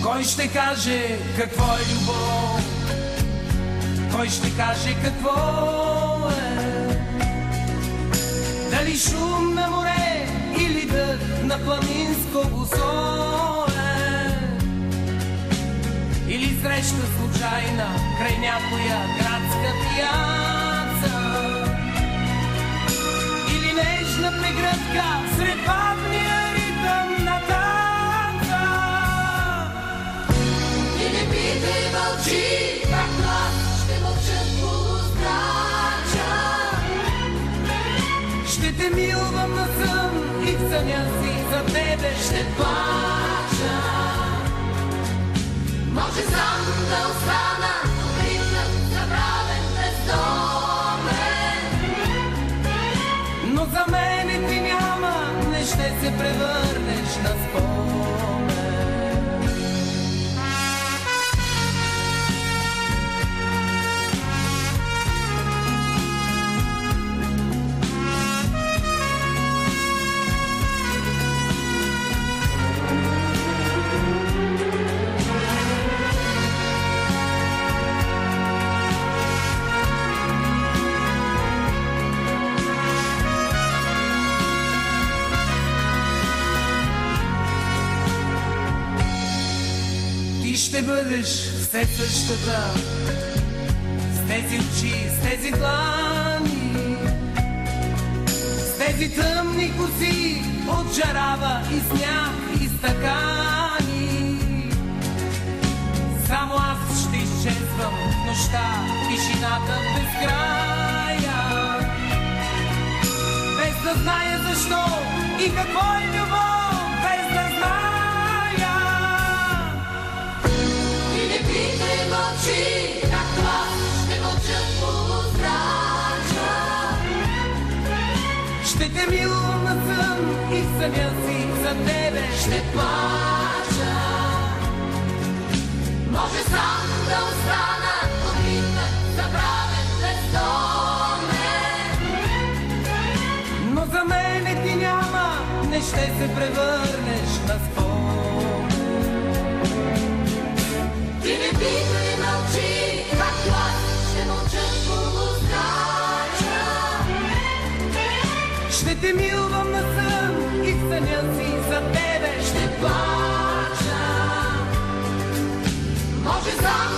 Кой ще каже какво е любов? Кой ще каже какво е? Дали шум на море или дъх на планинско босое? Или среща случайна край някоя градска пияца? Или нежна прегръдка сред бавния ритъм на танца? И не питай, мълчи, както аз ще мълчат полустрача. Ще те милвам на сън и в съня си за тебе ще плача. Може сам да остана, обритнат, забравен, бездомен. Но за мене ти няма, не ще се превърнеш на спомен. Ще бъдеш все същата, с тези очи, с тези длани, с тези тъмни коси от жарава и сняг и стакани. Само аз ще изчезвам в нощта, тишината без края, без да зная защо и какво е любов, без да зная. Питай, мълчи, както аз ще мълчат полустрача. Ще те милвам на сън и в съня си за тебе ще плача. Може сам да остана, обритнат, забравен, бездомен. Но за мене ти няма, не ще се превърнеш на спомен. Ти не питай, мълчи, както аз ще мълчат полустрача. Ще те милвам на сън и в съня си за тебе ще плача. Може сам